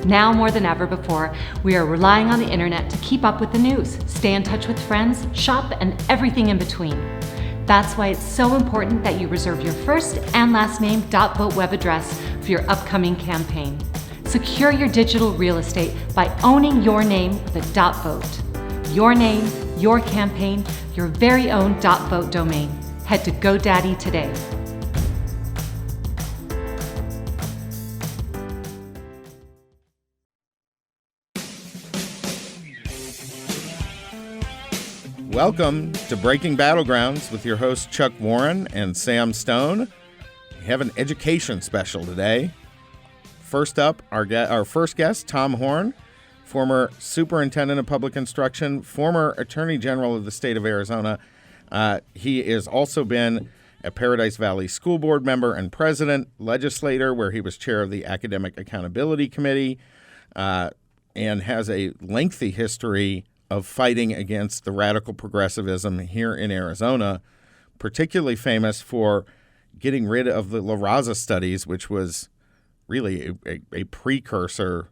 Now more than ever before, we are relying on the internet to keep up with the news, stay in touch with friends, shop, and everything in between. That's why it's so important that you reserve your first and last name .vote web address for your upcoming campaign. Secure your digital real estate by owning your name with a .vote. Your name, your campaign, your very own .vote domain. Head to GoDaddy today. Welcome to Breaking Battlegrounds with your hosts Chuck Warren and Sam Stone. We have an education special today. First up, our first guest, Tom Horne, former Superintendent of Public Instruction, former Attorney General of the state of Arizona. He has also been a Paradise Valley School Board member and president, legislator, where he was chair of the Academic Accountability Committee, and has a lengthy history of fighting against the radical progressivism here in Arizona, particularly famous for getting rid of the Raza studies, which was really a precursor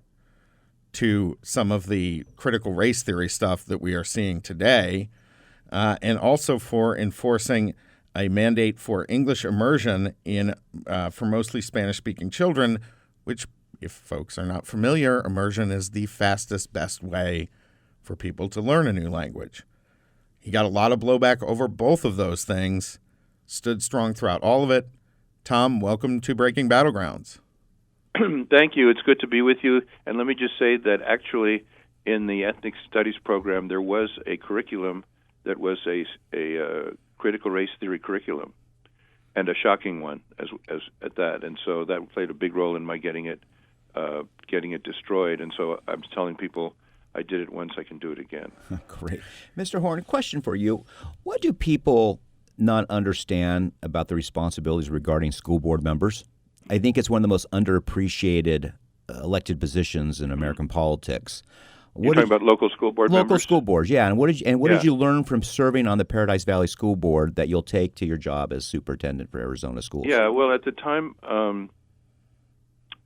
to some of the critical race theory stuff that we are seeing today, and also for enforcing a mandate for English immersion for mostly Spanish-speaking children, which, if folks are not familiar, immersion is the fastest, best way for people to learn a new language. He got a lot of blowback over both of those things, stood strong throughout all of it. Tom, welcome to Breaking Battlegrounds. Thank you. It's good to be with you. And let me just say that actually in the ethnic studies program, there was a curriculum that was a critical race theory curriculum, and a shocking one as at that. And so that played a big role in my getting it destroyed. And so I'm telling people, I did it once, I can do it again. Great. Mr. Horne, a question for you. What do people not understand about the responsibilities regarding school board members? I think it's one of the most underappreciated elected positions in American politics. You're talking about local school board members? Local school boards, yeah. And what did you learn from serving on the Paradise Valley School Board that you'll take to your job as superintendent for Arizona schools? Yeah, well, at the time,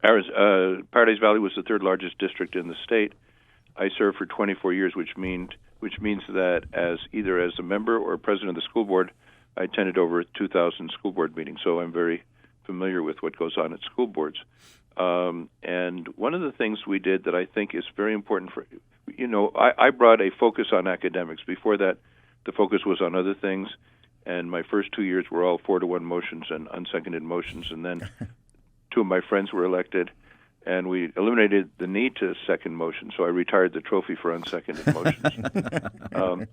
Paradise Valley was the third largest district in the state. I served for 24 years, which means that either as a member or president of the school board, I attended over 2,000 school board meetings. So I'm very familiar with what goes on at school boards. And one of the things we did that I think is very important I brought a focus on academics. Before that, the focus was on other things. And my first 2 years were all 4-1 motions and unseconded motions. And then two of my friends were elected, and we eliminated the need to second motion, so I retired the trophy for unseconded motions.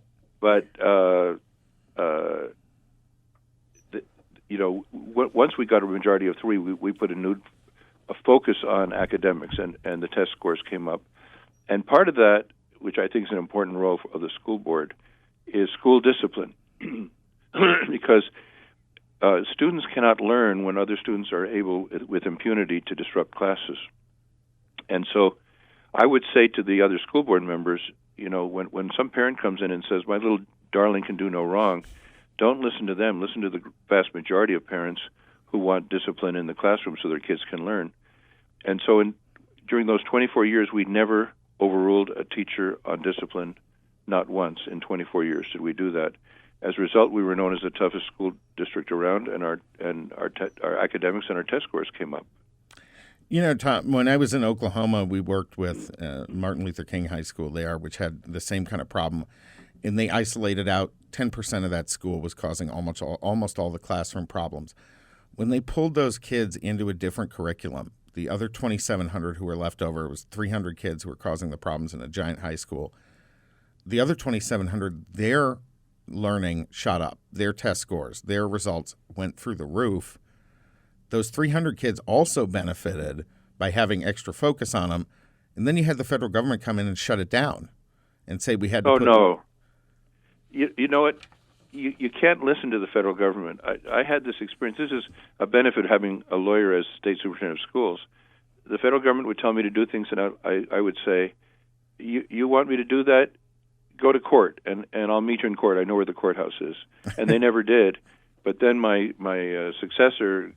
Once we got a majority of 3, we put a focus on academics, and the test scores came up. And part of that, which I think is an important role of the school board, is school discipline, because students cannot learn when other students are able, with impunity, to disrupt classes. And so I would say to the other school board members, when some parent comes in and says, my little darling can do no wrong, don't listen to them. Listen to the vast majority of parents who want discipline in the classroom so their kids can learn. And so during those 24 years, we never overruled a teacher on discipline. Not once in 24 years did we do that. As a result, we were known as the toughest school district around, and our academics and our test scores came up. Tom, when I was in Oklahoma, we worked with Martin Luther King High School there, which had the same kind of problem. And they isolated out 10% of that school was causing almost all the classroom problems. When they pulled those kids into a different curriculum, the other 2,700 who were left over, it was 300 kids who were causing the problems in a giant high school. The other 2,700, their learning shot up. Their test scores, their results went through the roof. Those 300 kids also benefited by having extra focus on them. And then you had the federal government come in and shut it down and say we had to no. You know what? You can't listen to the federal government. I had this experience. This is a benefit of having a lawyer as state superintendent of schools. The federal government would tell me to do things, and I would say, you want me to do that? Go to court, and I'll meet you in court. I know where the courthouse is. And they never did. But then my successor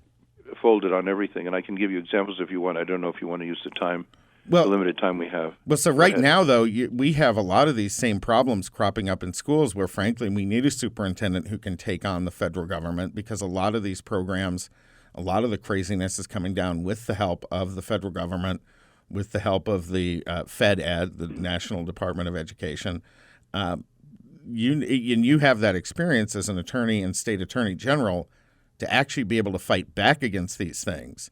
folded on everything, and I can give you examples if you want. I don't know if you want to use the time the limited time we have. Well, so right now, though, we have a lot of these same problems cropping up in schools where, frankly, we need a superintendent who can take on the federal government, because a lot of these programs, a lot of the craziness is coming down with the help of the federal government, with the help of the FedEd, the National Department of Education. You have that experience as an attorney and state attorney general to actually be able to fight back against these things.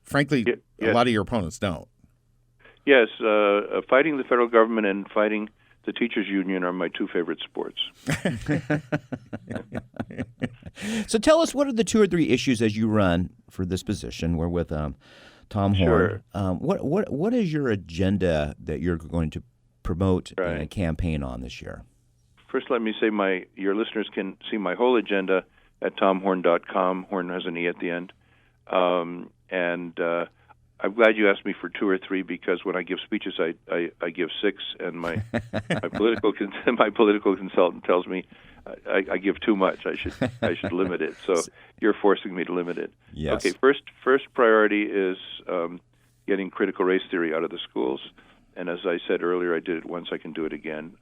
Frankly, a lot of your opponents don't. Yes, fighting the federal government and fighting the teachers' union are my two favorite sports. So tell us, what are the 2 or 3 issues as you run for this position? We're with Tom Horne. Sure. What is your agenda that you're going to promote and campaign on this year? First, let me say your listeners can see my whole agenda at tomhorne.com. Horne has an E at the end. I'm glad you asked me for 2 or 3, because when I give speeches, I give 6, and my political consultant tells me I give too much. I should limit it. So you're forcing me to limit it. Yes. Okay. First priority is getting critical race theory out of the schools. And as I said earlier, I did it once. I can do it again.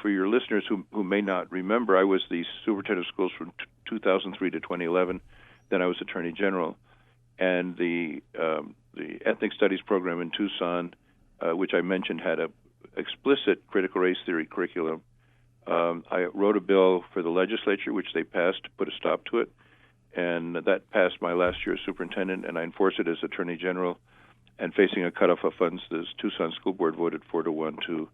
For your listeners who may not remember, I was the superintendent of schools from 2003 to 2011. Then I was attorney general. And the ethnic studies program in Tucson, which I mentioned, had a explicit critical race theory curriculum. I wrote a bill for the legislature, which they passed to put a stop to it, and that passed my last year as superintendent, and I enforced it as attorney general. And facing a cutoff of funds, the Tucson School Board voted 4-1 to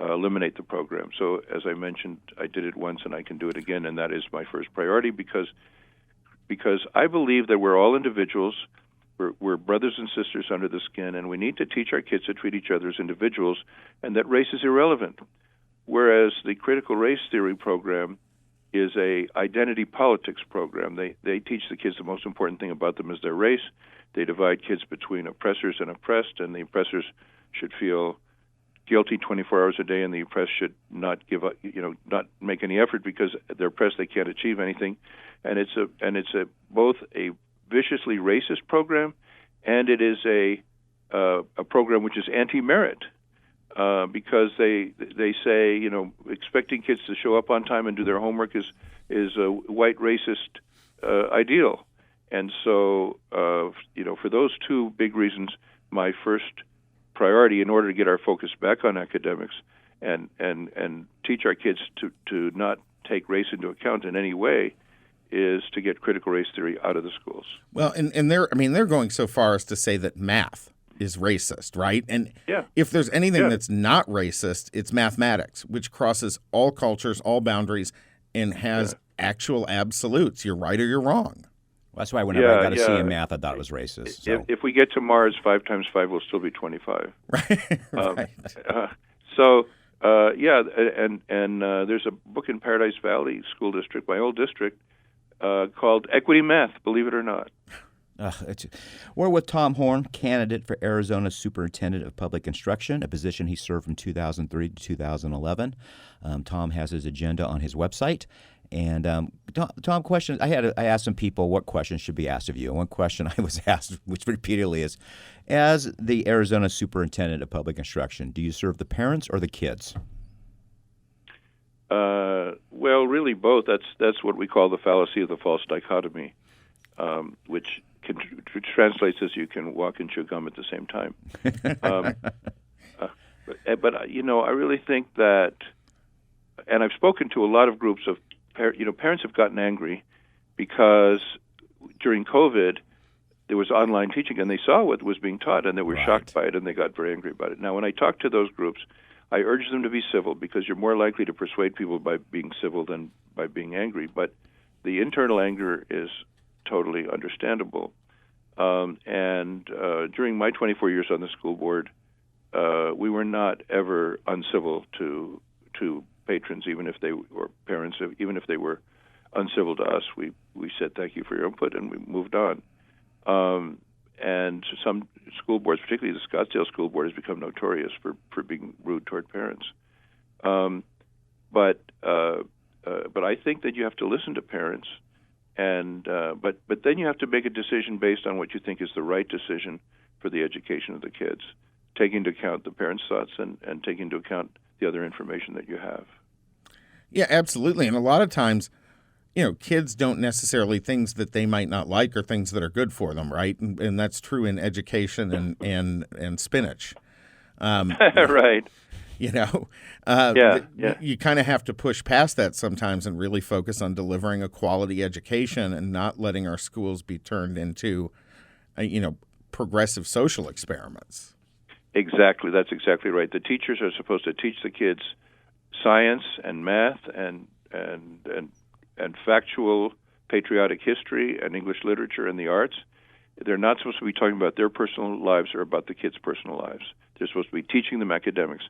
eliminate the program. So, as I mentioned, I did it once, and I can do it again, and that is my first priority, because I believe that we're all individuals, we're brothers and sisters under the skin, and we need to teach our kids to treat each other as individuals, and that race is irrelevant. Whereas the critical race theory program is a identity politics program. They teach the kids the most important thing about them is their race. They divide kids between oppressors and oppressed, and the oppressors should feel guilty 24 hours a day, and the oppressed should not give up, not make any effort, because they're oppressed, they can't achieve anything. And it's both a viciously racist program, and it is a program which is anti-merit, because they say expecting kids to show up on time and do their homework is a white racist ideal. And so for those 2 big reasons, my first priority, in order to get our focus back on academics and teach our kids to not take race into account in any way, is to get critical race theory out of the schools. Well, and they're going so far as to say that math is racist, right? And if there's anything that's not racist, it's mathematics, which crosses all cultures, all boundaries, and has actual absolutes. You're right or you're wrong. Well, that's why whenever I got a C in math, I thought it was racist. So. If we get to Mars, 5 times 5 will still be 25. Right. Right. And there's a book in Paradise Valley School District, my old district, called Equity Math, believe it or not. We're with Tom Horne, candidate for Arizona's Superintendent of Public Instruction, a position he served from 2003 to 2011. Tom has his agenda on his website. And Tom, questions. I asked some people what questions should be asked of you. And one question I was asked, which repeatedly is, as the Arizona Superintendent of Public Instruction, do you serve the parents or the kids? Well, really both. That's what we call the fallacy of the false dichotomy, which translates as you can walk and chew gum at the same time. But I really think that, and I've spoken to a lot of groups of, parents have gotten angry because during COVID there was online teaching and they saw what was being taught and they were shocked by it and they got very angry about it. Now, when I talk to those groups, I urge them to be civil because you're more likely to persuade people by being civil than by being angry. But the internal anger is totally understandable. And during my 24 years on the school board, we were not ever uncivil to patrons, even if they were parents, even if they were uncivil to us. We said thank you for your input and we moved on. And some school boards, particularly the Scottsdale School Board, has become notorious for being rude toward parents. But I think that you have to listen to parents, and but then you have to make a decision based on what you think is the right decision for the education of the kids, taking into account the parents' thoughts and taking into account the other information that you have. Yeah, absolutely. And a lot of times, kids don't necessarily things that they might not like or things that are good for them, right? And that's true in education and spinach. Right. You kind of have to push past that sometimes and really focus on delivering a quality education and not letting our schools be turned into, progressive social experiments. Exactly. That's exactly right. The teachers are supposed to teach the kids science and math and factual patriotic history and English literature and the arts. They're not supposed to be talking about their personal lives or about the kids' personal lives. They're supposed to be teaching them academics.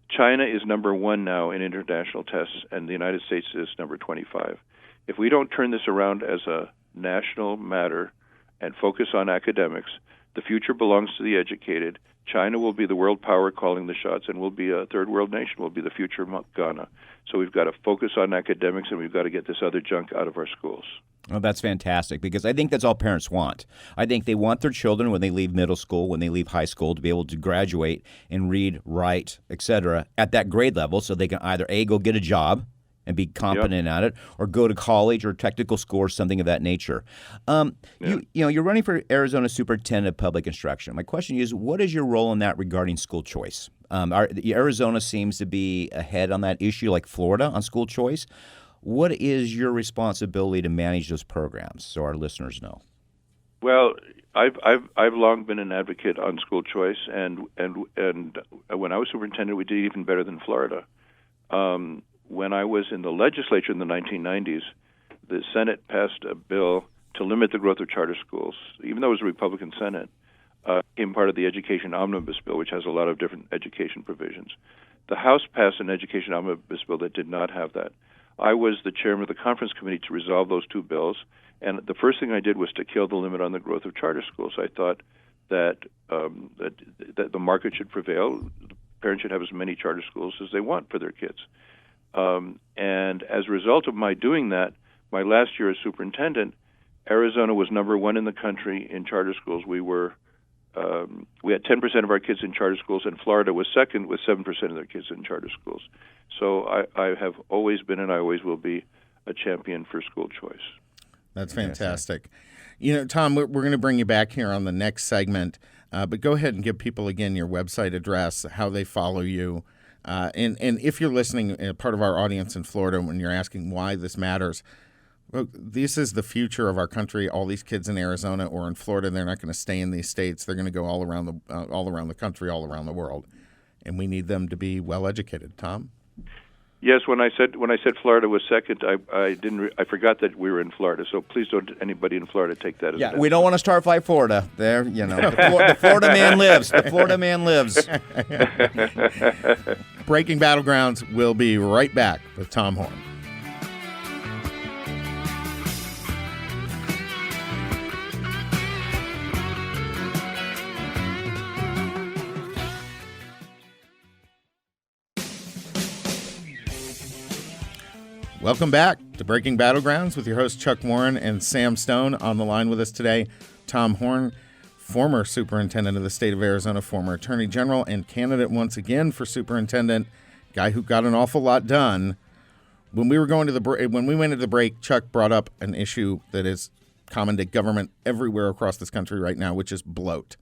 China is number 1 now in international tests, and the United States is number 25. If we don't turn this around as a national matter and focus on academics, the future belongs to the educated. China will be the world power calling the shots, and we'll be a third world nation. We'll be the future Ghana. So we've got to focus on academics, and we've got to get this other junk out of our schools. Oh, that's fantastic, because I think that's all parents want. I think they want their children, when they leave middle school, when they leave high school, to be able to graduate and read, write, etc. at that grade level, so they can either A, go get a job and be competent at it, or go to college or technical school or something of that nature. You're running for Arizona Superintendent of Public Instruction. My question is, what is your role in that regarding school choice? Arizona seems to be ahead on that issue, like Florida, on school choice. What is your responsibility to manage those programs, so our listeners know? Well, I've long been an advocate on school choice, and when I was superintendent, we did even better than Florida. When I was in the legislature in the 1990s, the Senate passed a bill to limit the growth of charter schools. Even though it was a Republican Senate, became part of the Education Omnibus Bill, which has a lot of different education provisions. The House passed an Education Omnibus Bill that did not have that. I was the chairman of the conference committee to resolve those two bills, and the first thing I did was to kill the limit on the growth of charter schools. I thought that the market should prevail. Parents should have as many charter schools as they want for their kids. And as a result of my doing that, my last year as superintendent, Arizona was number 1 in the country in charter schools. We had 10% of our kids in charter schools, and Florida was second with 7% of their kids in charter schools. So I have always been, and I always will be, a champion for school choice. That's fantastic. Tom, we're going to bring you back here on the next segment, but go ahead and give people again your website address, how they follow you. And if you're listening, part of our audience in Florida, when you're asking why this matters, well, this is the future of our country. All these kids in Arizona or in Florida, they're not going to stay in these states. They're going to go all around the country, all around the world, and we need them to be well educated. Tom? Yes, when I said Florida was second, I forgot that we were in Florida. So please don't anybody in Florida take that as we don't want to start fight Florida. There, the Florida man lives. The Florida man lives. Breaking Battlegrounds will be right back with Tom Horne. Welcome back to Breaking Battlegrounds with your host Chuck Warren and Sam Stone. On the line with us today, Tom Horne, former superintendent of the state of Arizona, former attorney general, and candidate once again for superintendent, guy who got an awful lot done. When we went into the break, Chuck brought up an issue that is common to government everywhere across this country right now, which is bloat,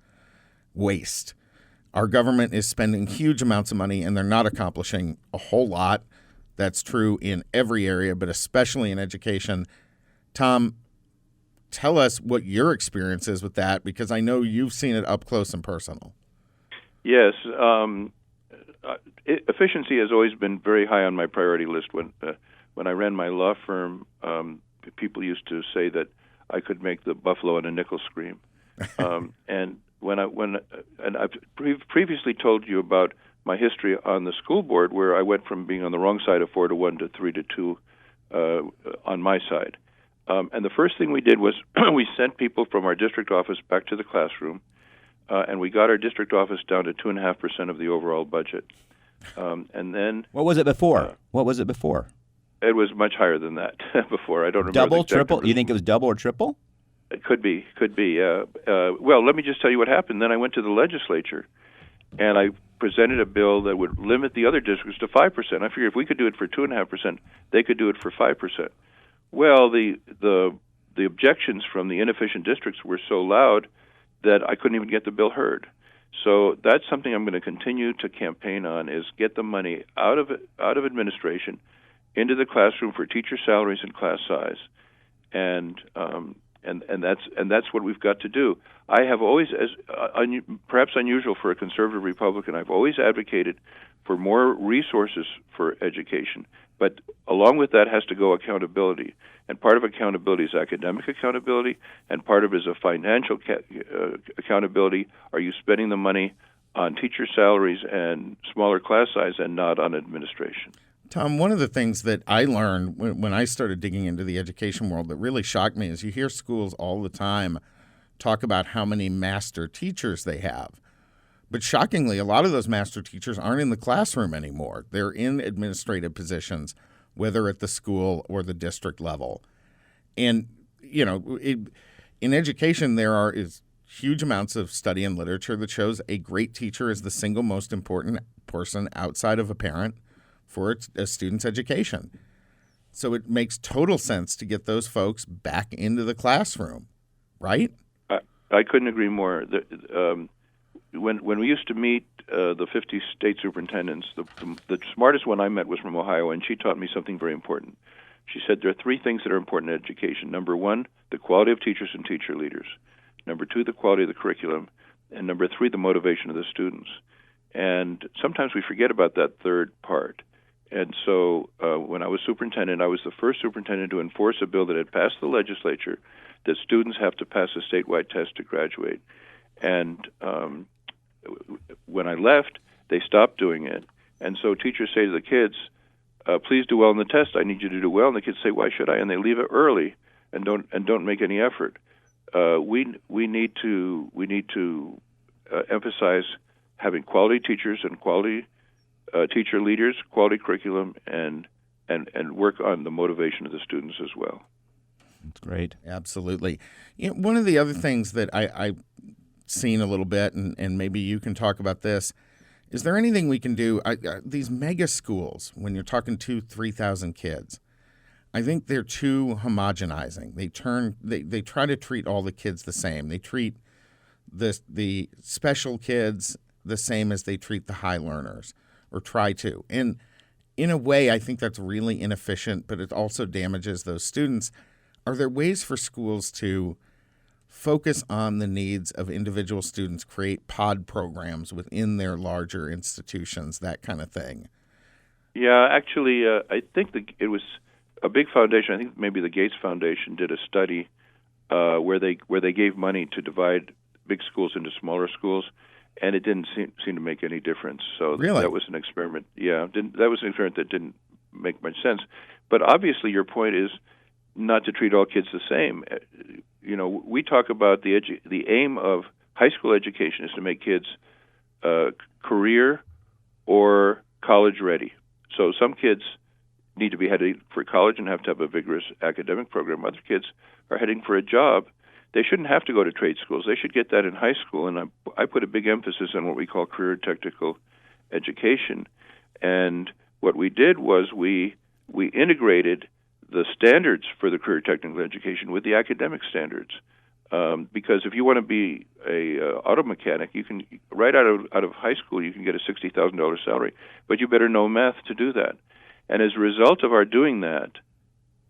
waste. Our government is spending huge amounts of money, and they're not accomplishing a whole lot. That's true in every area, but especially in education. Tom, tell us what your experience is with that, because I know you've seen it up close and personal. Yes. Efficiency has always been very high on my priority list. When I ran my law firm, people used to say that I could make the buffalo and a nickel scream. And I've previously told you about my history on the school board, where I went from being on the wrong side of 4-1 to 3-2 on my side. And the first thing we did was we sent people from our district office back to the classroom, and we got our district office down to 2.5% of the overall budget. And then what was it before? What was it before? It was much higher than that before. I don't remember. Double, triple? You think it was double or triple? It could be. Well, let me just tell you what happened. Then I went to the legislature, and I presented a bill that would limit the other districts to 5%. I figured if we could do it for 2.5%, they could do it for 5%. Well, the objections from the inefficient districts were so loud that I couldn't even get the bill heard. So that's something I'm going to continue to campaign on: is get the money out of administration into the classroom for teacher salaries and class size, and that's what we've got to do. I have always, perhaps unusual for a conservative Republican, I've always advocated for more resources for education. But along with that has to go accountability. And part of accountability is academic accountability, and part of it is a financial accountability. Are you spending the money on teacher salaries and smaller class size and not on administration? Tom, one of the things that I learned when I started digging into the education world that really shocked me is you hear schools all the time talk about how many master teachers they have. But shockingly, a lot of those master teachers aren't in the classroom anymore. They're in administrative positions, whether at the school or the district level. And, in education, is huge amounts of study and literature that shows a great teacher is the single most important person outside of a parent for a student's education. So it makes total sense to get those folks back into the classroom, right? I couldn't agree more. When we used to meet the 50 state superintendents, the smartest one I met was from Ohio, and she taught me something very important. She said there are three things that are important in education. Number one, the quality of teachers and teacher leaders. Number two, the quality of the curriculum. And number three, the motivation of the students. And sometimes we forget about that third part. And so when I was superintendent, I was the first superintendent to enforce a bill that had passed the legislature that students have to pass a statewide test to graduate. And when I left, they stopped doing it. And so teachers say to the kids, please do well in the test. I need you to do well. And the kids say, why should I? And they leave it early and don't make any effort. We need to emphasize having quality teachers and quality teacher leaders, quality curriculum, and work on the motivation of the students as well. That's great. Absolutely. One of the other things that I've seen a little bit, and maybe you can talk about this, is there anything we can do? These mega schools, when you're talking 2,000-3,000 kids, I think they're too homogenizing. They try to treat all the kids the same. They treat the special kids the same as they treat the high learners, or try to. And in a way, I think that's really inefficient, but it also damages those students. Are there ways for schools to focus on the needs of individual students, create pod programs within their larger institutions, that kind of thing? Yeah, actually, I think it was a big foundation. I think maybe the Gates Foundation did a study where they gave money to divide big schools into smaller schools, and it didn't seem to make any difference. So really? That was an experiment. Yeah, that was an experiment that didn't make much sense. But obviously, your point is not to treat all kids the same. We talk about the aim of high school education is to make kids career or college ready. So some kids need to be heading for college and have to have a vigorous academic program. Other kids are heading for a job. They shouldn't have to go to trade schools. They should get that in high school. And I put a big emphasis on what we call career technical education. And what we did was we integrated the standards for the career technical education with the academic standards. Because if you want to be a auto mechanic, you can right out of high school you can get a $60,000 salary, but you better know math to do that. And as a result of our doing that,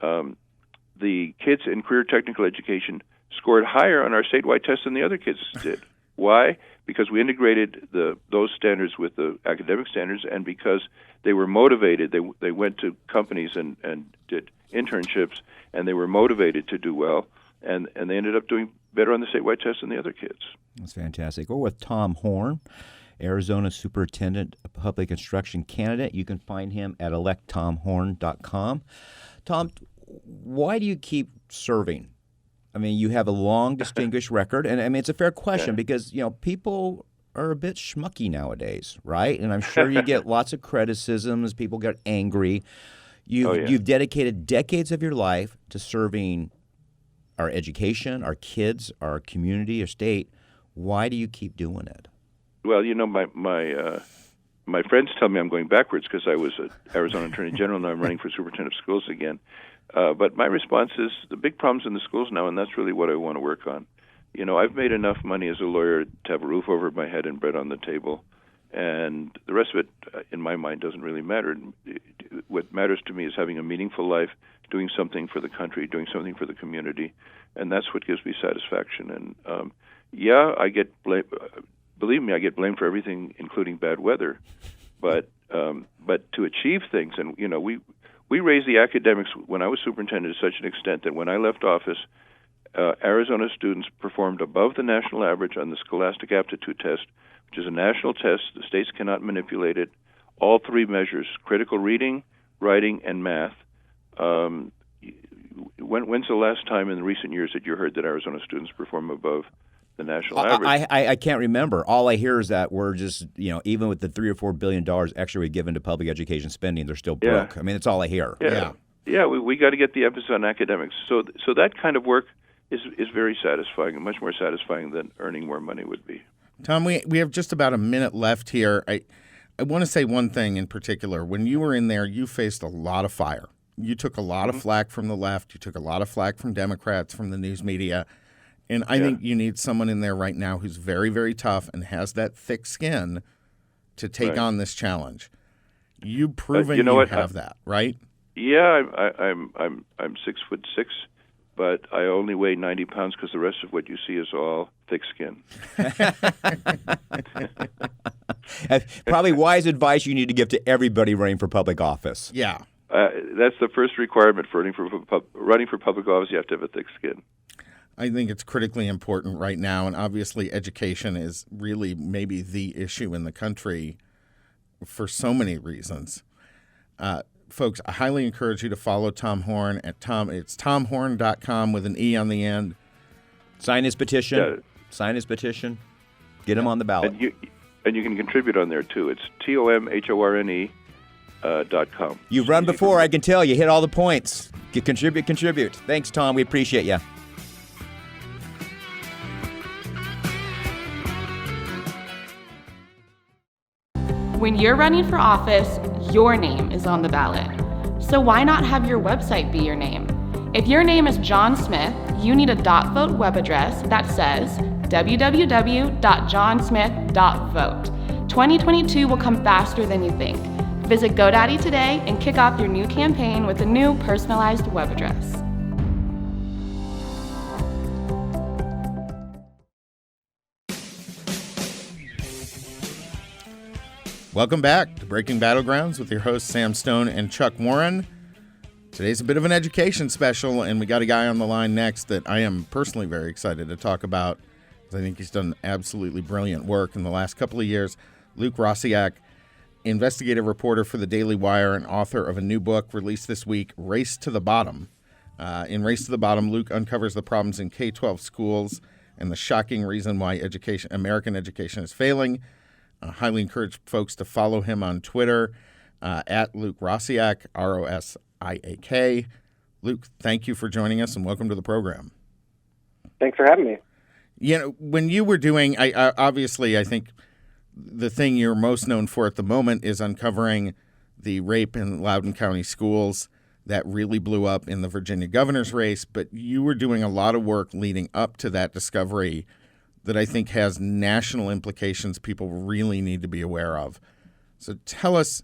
the kids in career technical education scored higher on our statewide tests than the other kids did. Why? Because we integrated those standards with the academic standards, and because they were motivated. They went to companies and did internships, and they were motivated to do well, and they ended up doing better on the statewide test than the other kids. That's fantastic. We're with Tom Horne, Arizona Superintendent of Public Instruction candidate. You can find him at electtomhorne.com. Tom, why do you keep serving? I mean, you have a long, distinguished record, and I mean, it's a fair question because, people are a bit schmucky nowadays, right? And I'm sure you get lots of criticisms. People get angry. You've dedicated decades of your life to serving our education, our kids, our community, our state. Why do you keep doing it? Well, my friends tell me I'm going backwards because I was an Arizona Attorney General, now I'm running for Superintendent of Schools again. But my response is the big problems in the schools now, and that's really what I want to work on. I've made enough money as a lawyer to have a roof over my head and bread on the table, and the rest of it, in my mind, doesn't really matter. What matters to me is having a meaningful life, doing something for the country, doing something for the community, and that's what gives me satisfaction. And I get blamed. Believe me, I get blamed for everything, including bad weather. But to achieve things, and we raised the academics when I was superintendent to such an extent that when I left office, Arizona students performed above the national average on the Scholastic Aptitude Test, which is a national test. The states cannot manipulate it. All three measures, critical reading, writing, and math. When's the last time in recent years that you heard that Arizona students perform above the national average? I can't remember. All I hear is that we're just, even with the $3 or $4 billion extra we given to public education spending, they're still broke. Yeah. I mean, that's all I hear. Yeah. We got to get the emphasis on academics. So that kind of work is very satisfying, and much more satisfying than earning more money would be. Tom, we have just about a minute left here. I want to say one thing in particular. When you were in there, you faced a lot of fire. You took a lot of flack from the left. You took a lot of flack from Democrats, from the news media. And I think you need someone in there right now who's very, very tough and has that thick skin to take on this challenge. You've proven you have that, right? Yeah, I'm 6'6", but I only weigh 90 pounds because the rest of what you see is all thick skin. Probably wise advice you need to give to everybody running for public office. Yeah. That's the first requirement for running for public office. You have to have a thick skin. I think it's critically important right now, and obviously education is really maybe the issue in the country for so many reasons. Folks, I highly encourage you to follow Tom Horne at it's tomhorne.com with an E on the end. Sign his petition. Yeah. Sign his petition. Get him on the ballot. And you can contribute on there, too. It's tomhorne.com. You've run before, I can tell. You hit all the points. Contribute. Thanks, Tom. We appreciate you. When you're running for office, your name is on the ballot. So why not have your website be your name? If your name is John Smith, you need a .vote web address that says www.johnsmith.vote. 2022 will come faster than you think. Visit GoDaddy today and kick off your new campaign with a new personalized web address. Welcome back to Breaking Battlegrounds with your hosts Sam Stone and Chuck Warren. Today's a bit of an education special, and we got a guy on the line next that I am personally very excited to talk about because I think he's done absolutely brilliant work in the last couple of years. Luke Rosiak, investigative reporter for the Daily Wire and author of a new book released this week, Race to the Bottom. In Race to the Bottom, Luke uncovers the problems in K-12 schools and the shocking reason why American education is failing. I highly encourage folks to follow him on Twitter at Luke Rosiak, Rosiak. Luke, thank you for joining us and welcome to the program. Thanks for having me. When you were doing, obviously, I think the thing you're most known for at the moment is uncovering the rape in Loudoun County schools that really blew up in the Virginia governor's race, but you were doing a lot of work leading up to that discovery that I think has national implications people really need to be aware of. So tell us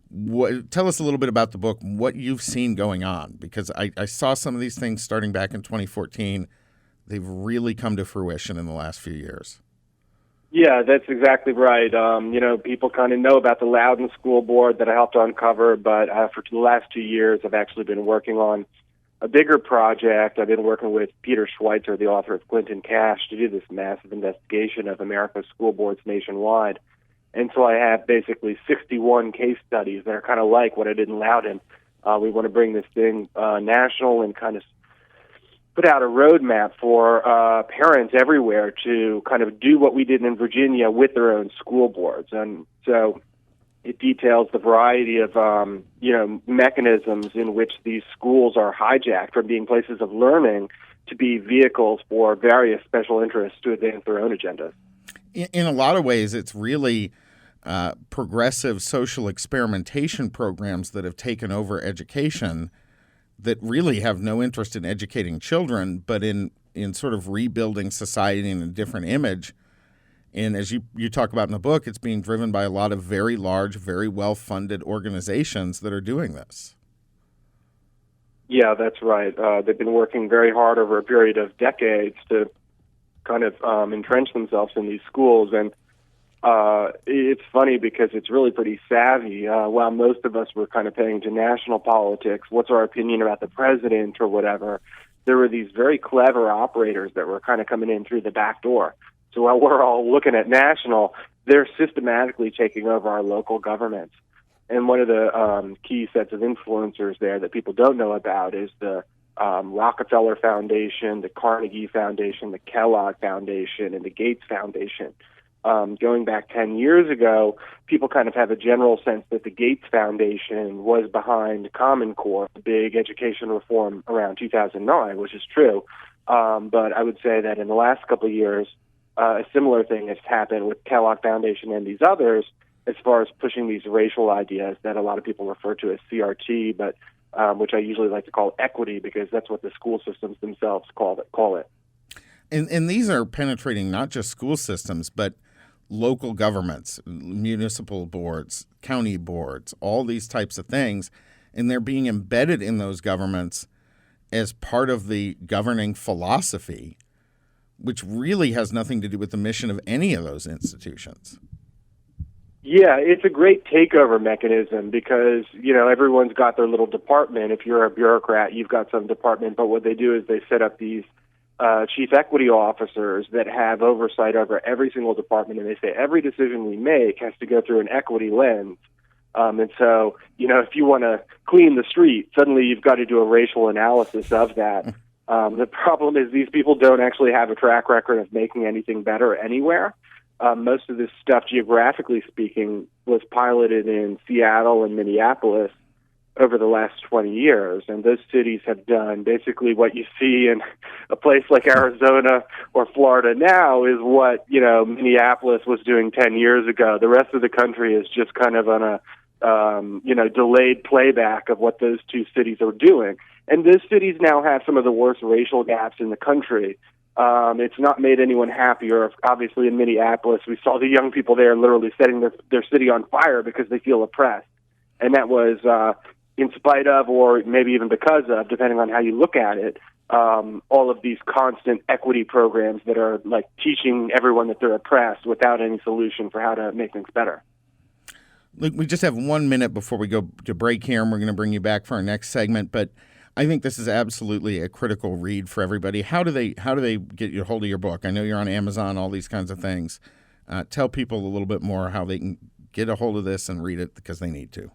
a little bit about the book, what you've seen going on, because I saw some of these things starting back in 2014. They've really come to fruition in the last few years. Yeah, that's exactly right. People kind of know about the Loudoun School Board that I helped uncover, but for the last 2 years, I've actually been working on a bigger project. I've been working with Peter Schweitzer, the author of Clinton Cash, to do this massive investigation of America's school boards nationwide. And so I have basically 61 case studies that are kind of like what I did in Loudoun. We want to bring this thing national and kind of put out a roadmap for parents everywhere to kind of do what we did in Virginia with their own school boards. And so it details the variety of, mechanisms in which these schools are hijacked from being places of learning to be vehicles for various special interests to advance their own agendas. In a lot of ways, it's really progressive social experimentation programs that have taken over education that really have no interest in educating children, but in sort of rebuilding society in a different image. And as you talk about in the book, it's being driven by a lot of very large, very well-funded organizations that are doing this. Yeah, that's right. They've been working very hard over a period of decades to kind of entrench themselves in these schools. And it's funny because it's really pretty savvy. While most of us were kind of paying to national politics, what's our opinion about the president or whatever, there were these very clever operators that were kind of coming in through the back door. So while we're all looking at national, they're systematically taking over our local governments. And one of the key sets of influencers there that people don't know about is the Rockefeller Foundation, the Carnegie Foundation, the Kellogg Foundation, and the Gates Foundation. Going back 10 years ago, people kind of have a general sense that the Gates Foundation was behind Common Core, the big education reform around 2009, which is true. But I would say that in the last couple of years, a similar thing has happened with Kellogg Foundation and these others as far as pushing these racial ideas that a lot of people refer to as CRT, but which I usually like to call equity because that's what the school systems themselves call it. And these are penetrating not just school systems, but local governments, municipal boards, county boards, all these types of things, and they're being embedded in those governments as part of the governing philosophy, which really has nothing to do with the mission of any of those institutions. Yeah, it's a great takeover mechanism because, everyone's got their little department. If you're a bureaucrat, you've got some department, but what they do is they set up these chief equity officers that have oversight over every single department, and they say every decision we make has to go through an equity lens. And so, if you want to clean the street, suddenly you've got to do a racial analysis of that. The problem is these people don't actually have a track record of making anything better anywhere. Most of this stuff, geographically speaking, was piloted in Seattle and Minneapolis over the last 20 years, and those cities have done basically what you see in a place like Arizona or Florida now is what, Minneapolis was doing 10 years ago. The rest of the country is just kind of on a, delayed playback of what those two cities are doing. And those cities now have some of the worst racial gaps in the country. It's not made anyone happier. Obviously, in Minneapolis, we saw the young people there literally setting their city on fire because they feel oppressed. And that was in spite of, or maybe even because of, depending on how you look at it, all of these constant equity programs that are like teaching everyone that they're oppressed without any solution for how to make things better. Look, we just have 1 minute before we go to break here, and we're going to bring you back for our next segment. But I think this is absolutely a critical read for everybody. How do they get a hold of your book? I know you're on Amazon, all these kinds of things. Tell people a little bit more how they can get a hold of this and read it because they need to.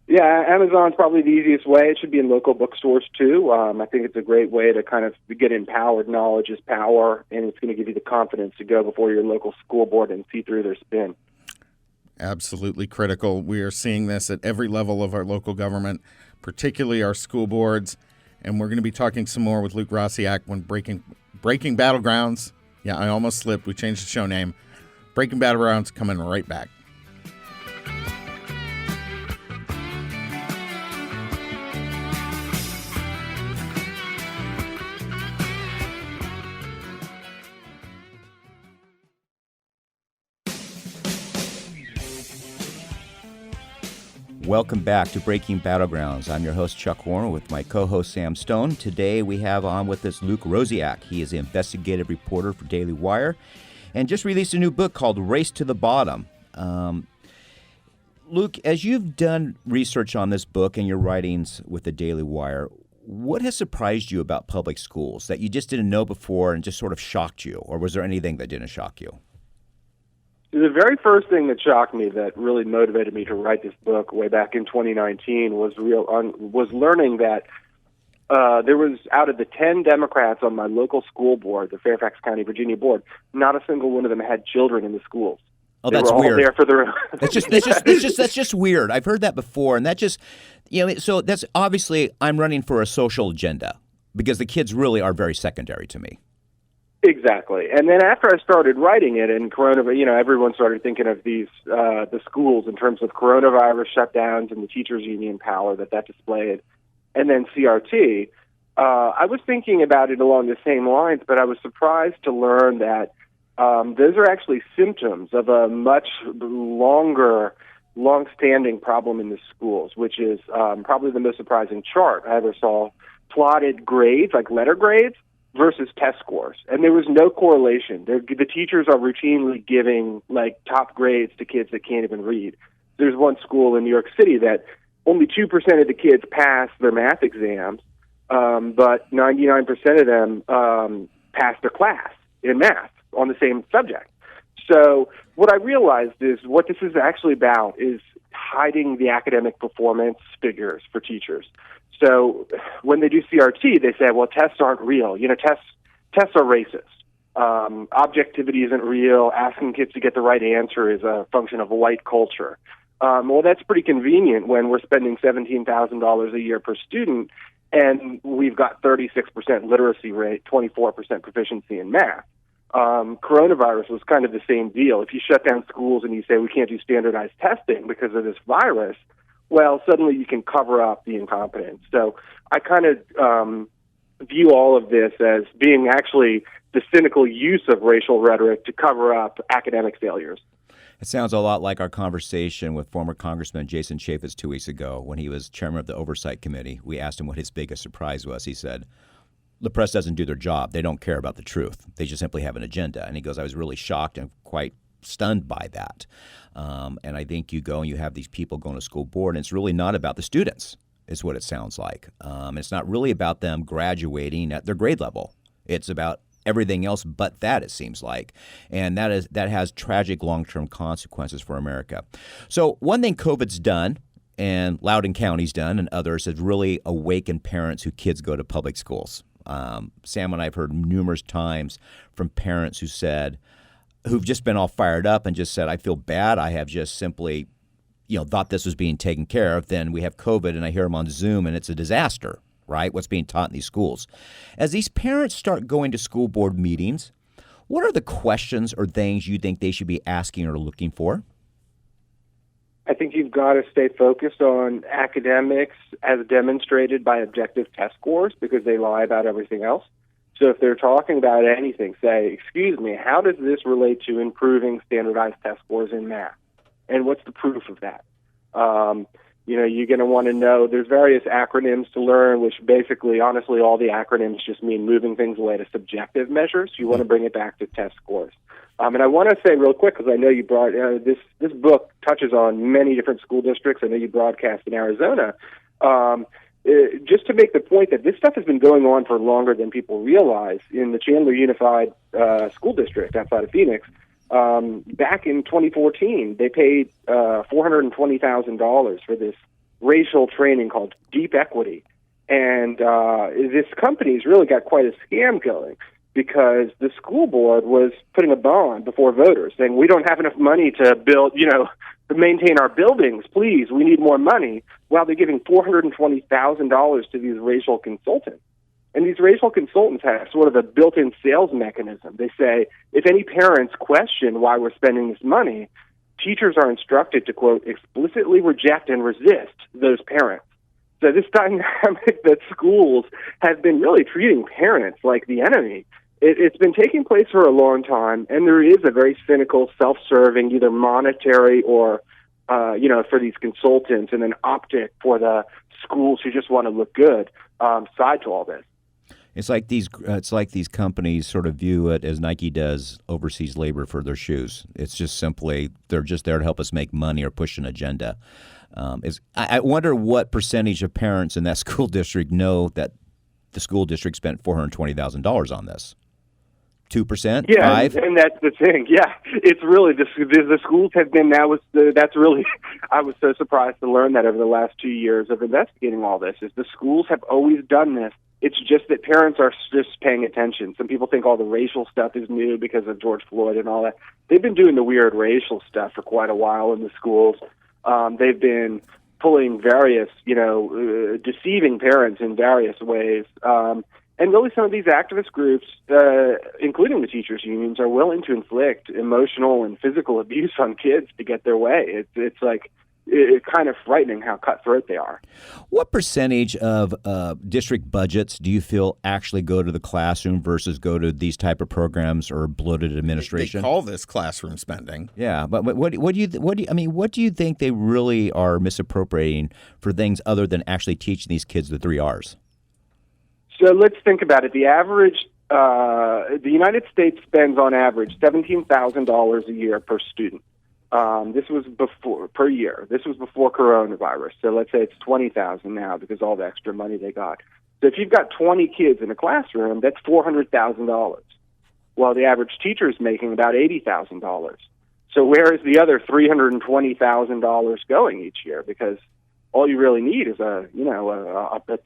Yeah, Amazon's probably the easiest way. It should be in local bookstores too. I think it's a great way to kind of get empowered. Knowledge is power, and it's going to give you the confidence to go before your local school board and see through their spin. Absolutely critical. We are seeing this at every level of our local government, particularly our school boards. And we're going to be talking some more with Luke Rosiak when Breaking Battlegrounds. Yeah, I almost slipped. We changed the show name. Breaking Battlegrounds coming right back. Welcome back to Breaking Battlegrounds. I'm your host, Chuck Horne, with my co-host, Sam Stone. Today, we have on with us Luke Rosiak. He is an investigative reporter for Daily Wire and just released a new book called Race to the Bottom. Luke, as you've done research on this book and your writings with the Daily Wire, what has surprised you about public schools that you just didn't know before and just sort of shocked you? Or was there anything that didn't shock you? The very first thing that shocked me, that really motivated me to write this book way back in 2019, was learning that there was, out of the 10 Democrats on my local school board, the Fairfax County, Virginia board, not a single one of them had children in the schools. Oh, that's weird. They were all there for their that's just weird. I've heard that before, and that just, so that's obviously I'm running for a social agenda. because the kids really are very secondary to me. Exactly. And then after I started writing it, and everyone started thinking of these the schools in terms of coronavirus shutdowns and the teachers' union power that displayed, and then CRT. I was thinking about it along the same lines, but I was surprised to learn that those are actually symptoms of a much long-standing problem in the schools, which is probably the most surprising chart I ever saw. Plotted grades, like letter grades, versus test scores. And there was no correlation. The teachers are routinely giving like top grades to kids that can't even read. There's one school in New York City that only 2% of the kids pass their math exams, but 99% of them pass their class in math on the same subject. So what I realized is what this is actually about is hiding the academic performance figures for teachers. So when they do CRT, they say, well, tests aren't real. Tests are racist. Objectivity isn't real. Asking kids to get the right answer is a function of white culture. Well, that's pretty convenient when we're spending $17,000 a year per student, and we've got 36% literacy rate, 24% proficiency in math. Coronavirus was kind of the same deal. If you shut down schools and you say we can't do standardized testing because of this virus, well, suddenly you can cover up the incompetence. So I kind of view all of this as being actually the cynical use of racial rhetoric to cover up academic failures. It sounds a lot like our conversation with former Congressman Jason Chaffetz 2 weeks ago when he was chairman of the Oversight Committee. We asked him what his biggest surprise was. He said, the press doesn't do their job. They don't care about the truth. They just simply have an agenda. And he goes, I was really shocked and quite stunned by that. And I think you go and you have these people going to school board, and it's really not about the students, is what it sounds like. It's not really about them graduating at their grade level. It's about everything else but that, it seems like. And that has tragic long-term consequences for America. So one thing COVID's done, and Loudoun County's done, and others, has really awakened parents whose kids go to public schools. Sam and I have heard numerous times from parents who've just been all fired up and just said, I feel bad. I have just simply, thought this was being taken care of. Then we have COVID and I hear them on Zoom and it's a disaster, right? What's being taught in these schools. As these parents start going to school board meetings, what are the questions or things you think they should be asking or looking for? I think you've got to stay focused on academics as demonstrated by objective test scores because they lie about everything else. So if they're talking about anything, say, excuse me, how does this relate to improving standardized test scores in math? And what's the proof of that? You're going to want to know there's various acronyms to learn, which basically, honestly, all the acronyms just mean moving things away to subjective measures. You want to bring it back to test scores. And I want to say real quick, because I know you brought this book touches on many different school districts. I know you broadcast in Arizona. Just to make the point that this stuff has been going on for longer than people realize. In the Chandler Unified School District outside of Phoenix, back in 2014, they paid $420,000 for this racial training called Deep Equity. And this company's really got quite a scam going because the school board was putting a bond before voters saying, we don't have enough money to build, to maintain our buildings, please, we need more money, while they're giving $420,000 to these racial consultants. And these racial consultants have sort of a built-in sales mechanism. They say, if any parents question why we're spending this money, teachers are instructed to, quote, explicitly reject and resist those parents. So this dynamic that schools have been really treating parents like the enemy, it's been taking place for a long time, and there is a very cynical, self-serving, either monetary or, for these consultants, and an optic for the schools who just want to look good side to all this. It's like these companies sort of view it as Nike does overseas labor for their shoes. It's just simply they're just there to help us make money or push an agenda. I wonder what percentage of parents in that school district know that the school district spent $420,000 on this. 2%? Yeah, 5%? and that's the thing. Yeah, it's really the schools have been. That's really. I was so surprised to learn that over the last 2 years of investigating all this. Is the schools have always done this. It's just that parents are just paying attention. Some people think all the racial stuff is new because of George Floyd and all that. They've been doing the weird racial stuff for quite a while in the schools. They've been pulling various, deceiving parents in various ways. And really, some of these activist groups, including the teachers' unions, are willing to inflict emotional and physical abuse on kids to get their way. It's kind of frightening how cutthroat they are. What percentage of district budgets do you feel actually go to the classroom versus go to these type of programs or bloated administration? They call this classroom spending. Yeah, but what do you think they really are misappropriating for things other than actually teaching these kids the 3 R's? So let's think about it. The average, the United States spends on average $17,000 a year per student. This was per year. This was before coronavirus. So let's say it's $20,000 now because all the extra money they got. So if you've got 20 kids in a classroom, that's $400,000. While the average teacher is making about $80,000. So where is the other $320,000 going each year? Because all you really need is a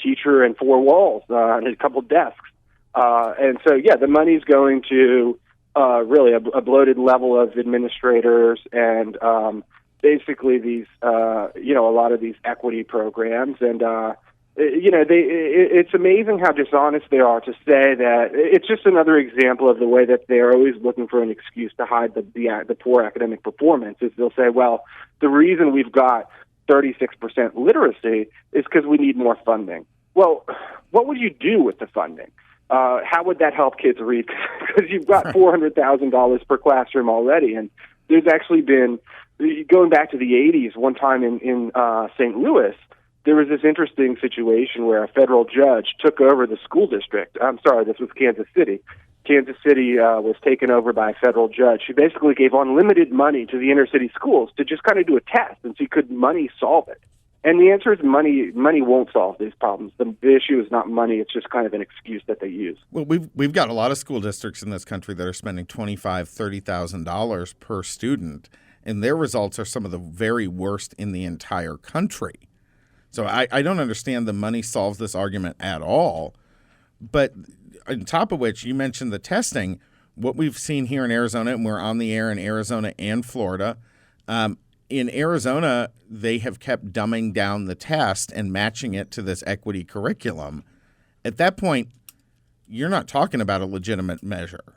teacher and 4 walls and a couple desks. And so the money's going to really a bloated level of administrators and basically these a lot of these equity programs. And it's amazing how dishonest they are to say that it's just another example of the way that they're always looking for an excuse to hide the poor academic performance. Is they'll say, well, the reason we've got 36% literacy is because we need more funding. Well, what would you do with the funding? How would that help kids read? Because you've got $400,000 per classroom already. And there's actually been, going back to the 80s, one time in St. Louis, there was this interesting situation where a federal judge took over the school district. I'm sorry, this was Kansas City. Kansas City was taken over by a federal judge who basically gave unlimited money to the inner city schools to just kind of do a test and see could money solve it. And the answer is money won't solve these problems. The issue is not money. It's just kind of an excuse that they use. Well, we've got a lot of school districts in this country that are spending $25,000, $30,000 per student, and their results are some of the very worst in the entire country. So I don't understand the money solves this argument at all. But on top of which, you mentioned the testing. What we've seen here in Arizona, and we're on the air in Arizona and Florida, in Arizona, they have kept dumbing down the test and matching it to this equity curriculum. At that point, you're not talking about a legitimate measure.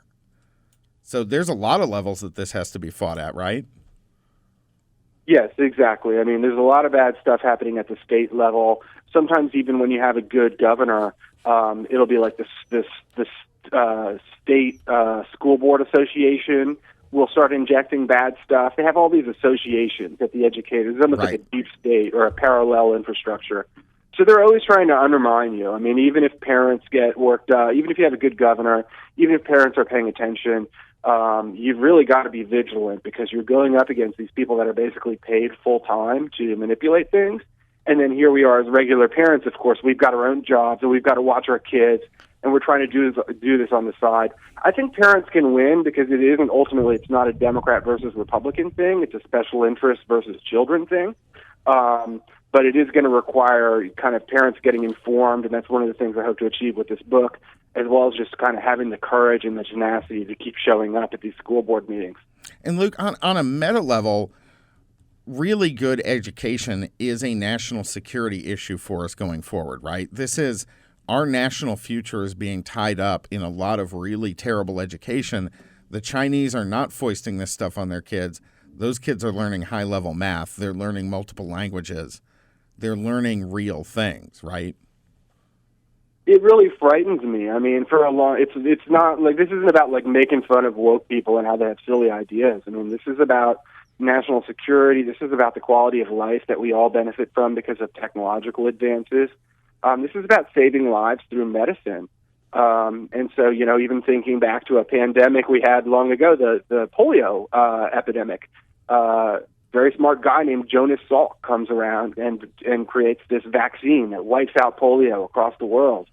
So there's a lot of levels that this has to be fought at, right? Yes, exactly. I mean, there's a lot of bad stuff happening at the state level. Sometimes even when you have a good governor, it'll be like this state school board association will start injecting bad stuff. They have all these associations at the educators. It's almost like a deep state or a parallel infrastructure. So they're always trying to undermine you. I mean, even if parents get worked up, even if you have a good governor, even if parents are paying attention, you've really got to be vigilant because you're going up against these people that are basically paid full time to manipulate things. And then here we are as regular parents, of course, we've got our own jobs and we've got to watch our kids, and we're trying to do this on the side. I think parents can win because it's not a Democrat versus Republican thing. It's a special interest versus children thing. But it is going to require kind of parents getting informed, and that's one of the things I hope to achieve with this book, as well as just kind of having the courage and the tenacity to keep showing up at these school board meetings. And Luke, on a meta level, really good education is a national security issue for us going forward, right? Our national future is being tied up in a lot of really terrible education. The Chinese are not foisting this stuff on their kids. Those kids are learning high-level math. They're learning multiple languages. They're learning real things, right? It really frightens me. I mean, it's not like this isn't about like making fun of woke people and how they have silly ideas. I mean, this is about national security. This is about the quality of life that we all benefit from because of technological advances. This is about saving lives through medicine. And so, even thinking back to a pandemic we had long ago, the polio epidemic, very smart guy named Jonas Salk comes around and creates this vaccine that wipes out polio across the world.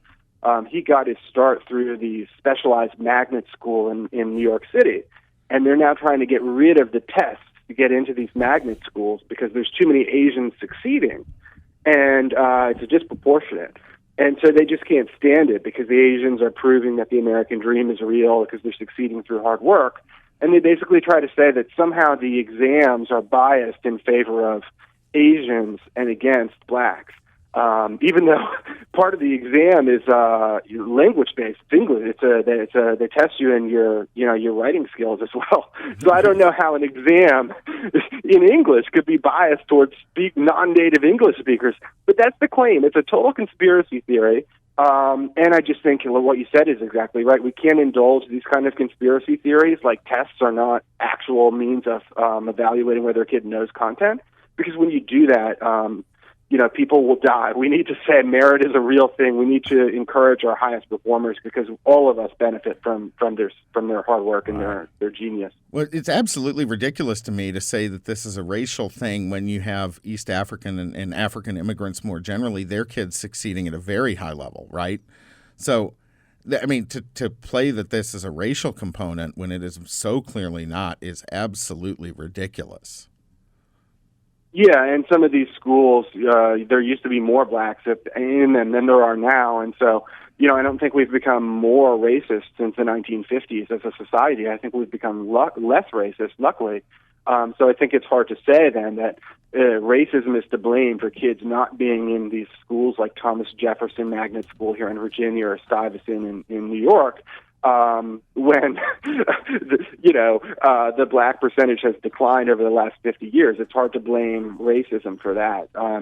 He got his start through the specialized magnet school in New York City, and they're now trying to get rid of the tests to get into these magnet schools because there's too many Asians succeeding, and it's disproportionate. And so they just can't stand it because the Asians are proving that the American dream is real because they're succeeding through hard work. And they basically try to say that somehow the exams are biased in favor of Asians and against blacks. even though part of the exam is language-based. It's English. They test you in your writing skills as well. So I don't know how an exam in English could be biased towards non-native English speakers. But that's the claim. It's a total conspiracy theory. And I just think what you said is exactly right. We can't indulge these kind of conspiracy theories. Like, tests are not actual means of evaluating whether a kid knows content, because when you do that, people will die. We need to say merit is a real thing. We need to encourage our highest performers, because all of us benefit from their hard work and their genius. Well, it's absolutely ridiculous to me to say that this is a racial thing when you have East African and African immigrants more generally, their kids succeeding at a very high level, right? So, I mean, to play that this is a racial component when it is so clearly not is absolutely ridiculous. Yeah, and some of these schools, there used to be more blacks in them than there are now, and so, I don't think we've become more racist since the 1950s as a society. I think we've become less racist, luckily. So I think it's hard to say then that racism is to blame for kids not being in these schools like Thomas Jefferson Magnet School here in Virginia or Stuyvesant in New York. When the black percentage has declined over the last 50 years, it's hard to blame racism for that. I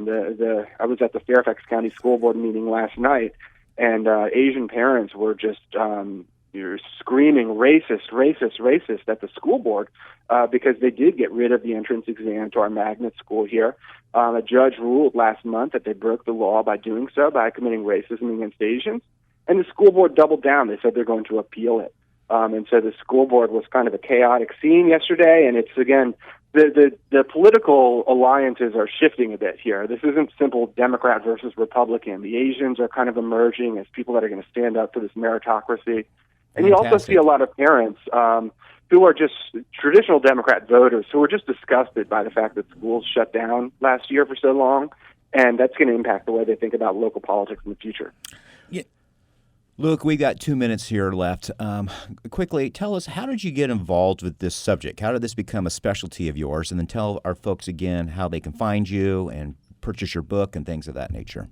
was at the Fairfax County School Board meeting last night, and Asian parents were just screaming racist, racist, racist at the school board because they did get rid of the entrance exam to our magnet school here. A judge ruled last month that they broke the law by doing so, by committing racism against Asians. And the school board doubled down. They said they're going to appeal it. And so the school board was kind of a chaotic scene yesterday. And it's, again, the political alliances are shifting a bit here. This isn't simple Democrat versus Republican. The Asians are kind of emerging as people that are going to stand up for this meritocracy. And you also see a lot of parents who are just traditional Democrat voters who are just disgusted by the fact that schools shut down last year for so long. And that's going to impact the way they think about local politics in the future. Yeah. Luke, we got 2 minutes here left. Quickly, tell us, how did you get involved with this subject? How did this become a specialty of yours? And then tell our folks again how they can find you and purchase your book and things of that nature.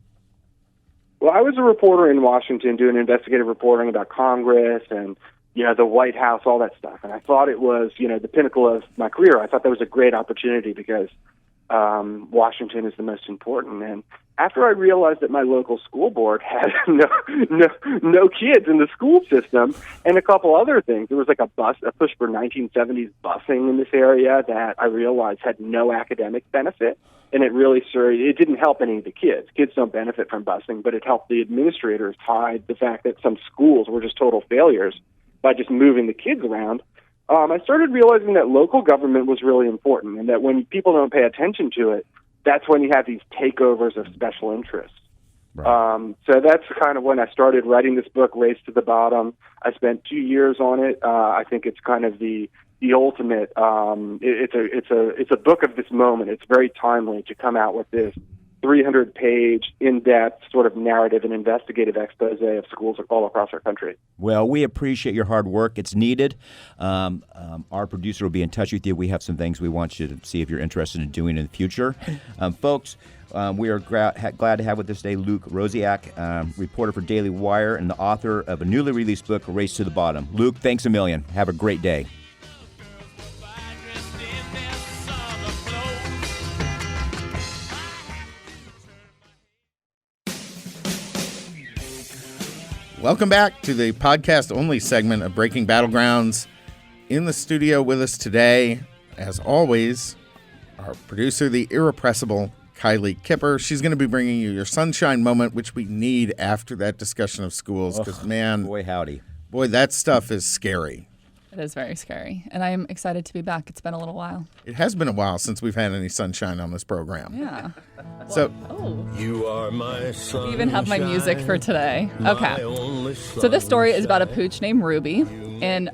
Well, I was a reporter in Washington doing investigative reporting about Congress and, the White House, all that stuff. And I thought it was, the pinnacle of my career. I thought that was a great opportunity because Washington is the most important. And after I realized that my local school board had no kids in the school system and a couple other things, there was like a push for 1970s busing in this area that I realized had no academic benefit. And it didn't help any of the kids. Kids don't benefit from busing, but it helped the administrators hide the fact that some schools were just total failures by just moving the kids around. I started realizing that local government was really important, and that when people don't pay attention to it, that's when you have these takeovers of special interests. Right. So that's kind of when I started writing this book, Race to the Bottom. I spent 2 years on it. I think it's kind of the ultimate. It's a book of this moment. It's very timely to come out with this 300-page, in-depth sort of narrative and investigative expose of schools all across our country. Well, we appreciate your hard work. It's needed. Our producer will be in touch with you. We have some things we want you to see if you're interested in doing in the future. Folks, we are glad to have with us today Luke Rosiak, reporter for Daily Wire and the author of a newly released book, Race to the Bottom. Luke, thanks a million. Have a great day. Welcome back to the podcast-only segment of Breaking Battlegrounds. In the studio with us today, as always, our producer, the irrepressible Kylie Kipper. She's going to be bringing you your sunshine moment, which we need after that discussion of schools. Because, man, boy, howdy. Boy, that stuff is scary. It is very scary, and I am excited to be back. It's been a little while. It has been a while since we've had any sunshine on this program. Yeah. So, you are my sunshine. We even have my music for today. Okay. So this story is about a pooch named Ruby, and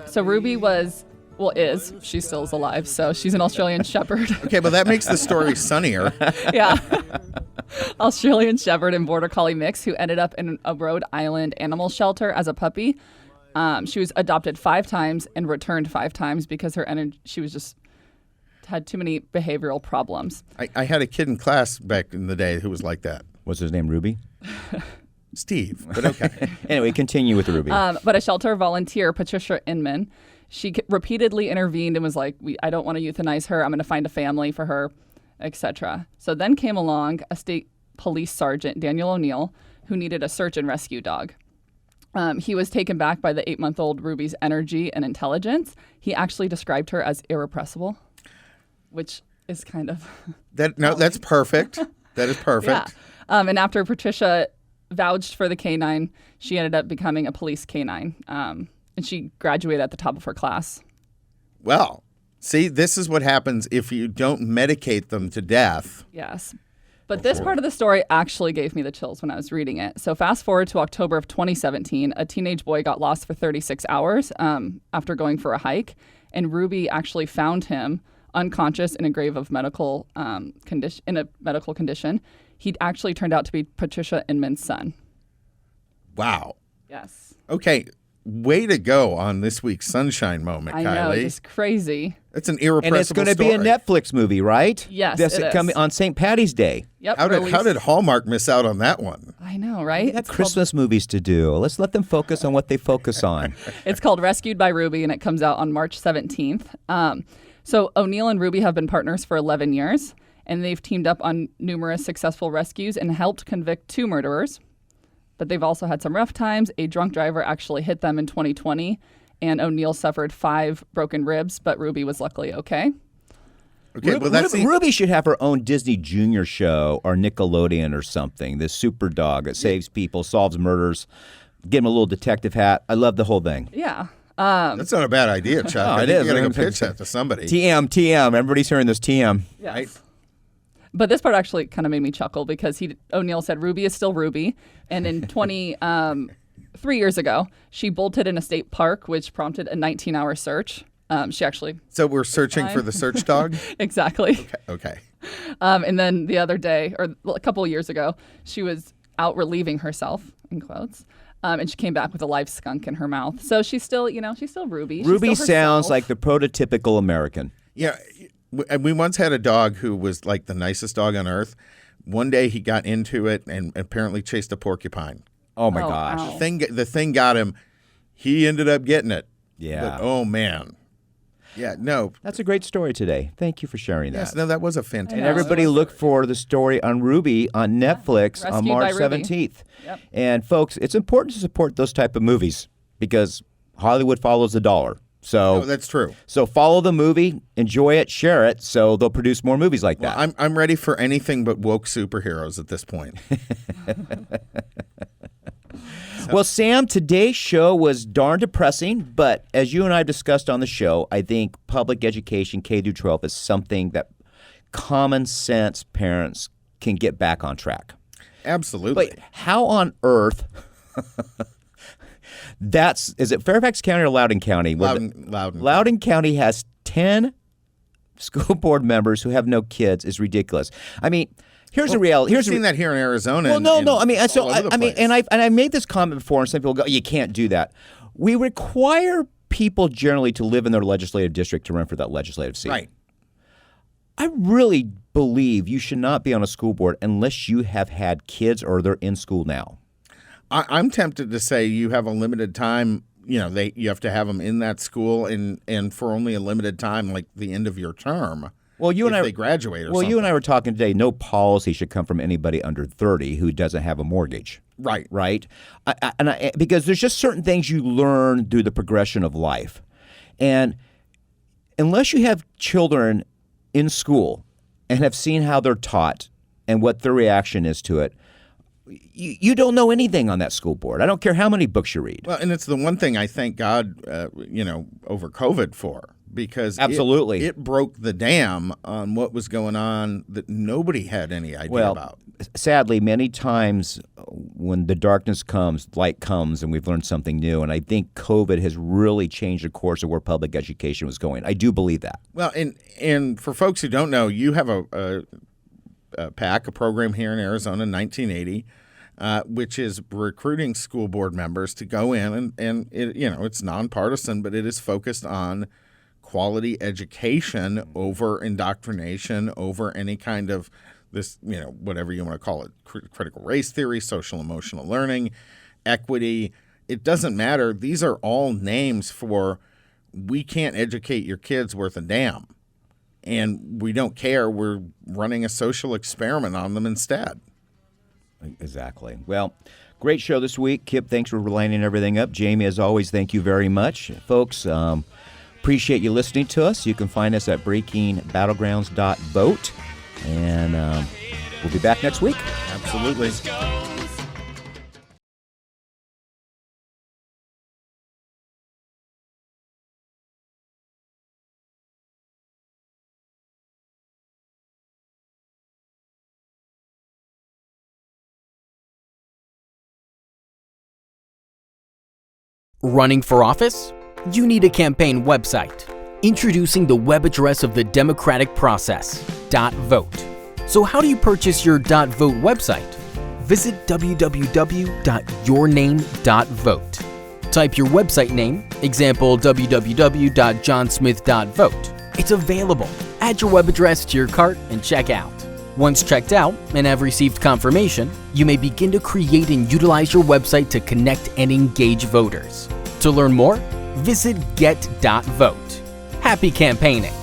so Ruby is, she still is alive, so she's an Australian Shepherd. Okay, but that makes the story sunnier. Yeah. Australian Shepherd and Border Collie mix who ended up in a Rhode Island animal shelter as a puppy. She was adopted 5 times and returned 5 times because she was just had too many behavioral problems. I had a kid in class back in the day who was like that. What's his name, Ruby? Steve, but okay. Anyway, continue with Ruby. But a shelter volunteer, Patricia Inman, she repeatedly intervened and was like, I don't want to euthanize her. I'm going to find a family for her, etc. So then came along a state police sergeant, Daniel O'Neill, who needed a search and rescue dog. He was taken back by the 8-month-old Ruby's energy and intelligence. He actually described her as irrepressible, which is kind of... That's perfect. That is perfect. Yeah. And after Patricia vouched for the canine, she ended up becoming a police canine. And she graduated at the top of her class. Well, see, this is what happens if you don't medicate them to death. Yes. But this part of the story actually gave me the chills when I was reading it. So fast forward to October of 2017, a teenage boy got lost for 36 hours after going for a hike. And Ruby actually found him unconscious in a grave of medical condition. He'd actually turned out to be Patricia Inman's son. Wow. Yes. Okay. Way to go on this week's Sunshine Moment, I Kylie. know, it's crazy. It's an irrepressible And it's going to be a Netflix movie, right? Yes, That's it is. coming on St. Patty's Day. Yep. How did Hallmark miss out on that one? I know, right? We got Christmas movies to do. Let's let them focus on what they focus on. It's called Rescued by Ruby, and it comes out on March 17th. So O'Neill and Ruby have been partners for 11 years, and they've teamed up on numerous successful rescues and helped convict 2 murderers. But they've also had some rough times. A drunk driver actually hit them in 2020, and O'Neill suffered 5 broken ribs, but Ruby was luckily okay. Okay, well, that's Ruby should have her own Disney Junior show or Nickelodeon or something. This super dog that saves people, solves murders. Give him a little detective hat. I love the whole thing. Yeah. That's not a bad idea, Chuck. I it think is. you got to go pitch that to somebody. TM. Everybody's hearing this TM. Yes. Right? But this part actually kind of made me chuckle because O'Neill said Ruby is still Ruby. And in 3 years ago, she bolted in a state park, which prompted a 19-hour search. She actually... So we're searching for the search dog? Exactly. Okay. And then the other day, or a couple of years ago, she was out relieving herself, in quotes, and she came back with a live skunk in her mouth. So she's still, she's still Ruby. Ruby she's still sounds herself. like the prototypical American. Yeah. We once had a dog who was like the nicest dog on earth. One day he got into it and apparently chased a porcupine. Oh, my gosh. Ow. The thing got him. He ended up getting it. Yeah. But, oh, man. Yeah, no. That's a great story today. Thank you for sharing that. Yes, no, that was a fantastic. And everybody look for the story on Ruby on Netflix on Rescued March by Ruby. 17th. Yep. And folks, it's important to support those type of movies because Hollywood follows the dollar. So that's true. So follow the movie, enjoy it, share it, so they'll produce more movies like that. Well, I'm ready for anything but woke superheroes at this point. Well, Sam, today's show was darn depressing, but as you and I discussed on the show, I think public education, K through 12, is something that common sense parents can get back on track. Absolutely. But how on earth... Is it Fairfax County or Loudoun County? Loudoun County has 10 school board members who have no kids is ridiculous. I mean, here's the reality. We've seen that here in Arizona. Well, no. I mean, place. I made this comment before, and some people go, "You can't do that." We require people generally to live in their legislative district to run for that legislative seat. Right. I really believe you should not be on a school board unless you have had kids or they're in school now. I'm tempted to say you have a limited time. You have to have them in that school and for only a limited time, like the end of your term. Well, they graduate. You and I were talking today. No policy should come from anybody under 30 who doesn't have a mortgage. Right. Right. Because there's just certain things you learn through the progression of life, and unless you have children in school and have seen how they're taught and what their reaction is to it, you don't know anything on that school board. I don't care how many books you read. Well, and it's the one thing I thank God, over COVID for, because absolutely it broke the dam on what was going on that nobody had any idea about. Sadly, many times when the darkness comes, light comes, and we've learned something new. And I think COVID has really changed the course of where public education was going. I do believe that. Well, and for folks who don't know, you have a program here in Arizona in 1980, which is recruiting school board members to go in and it, it's nonpartisan, but it is focused on quality education over indoctrination, over any kind of this, whatever you want to call it, critical race theory, social emotional learning, equity. It doesn't matter. These are all names for we can't educate your kids worth a damn. And we don't care. We're running a social experiment on them instead. Exactly. Well, great show this week. Kip, thanks for lining everything up. Jamie, as always, thank you very much. Folks, appreciate you listening to us. You can find us at breakingbattlegrounds.vote. And we'll be back next week. Absolutely. Running for office? You need a campaign website. Introducing the web address of the democratic process, .vote. So how do you purchase your .vote website? Visit www.yourname.vote. Type your website name, example www.johnsmith.vote. It's available. Add your web address to your cart and check out. Once checked out and have received confirmation, you may begin to create and utilize your website to connect and engage voters. To learn more, visit get.vote. Happy campaigning!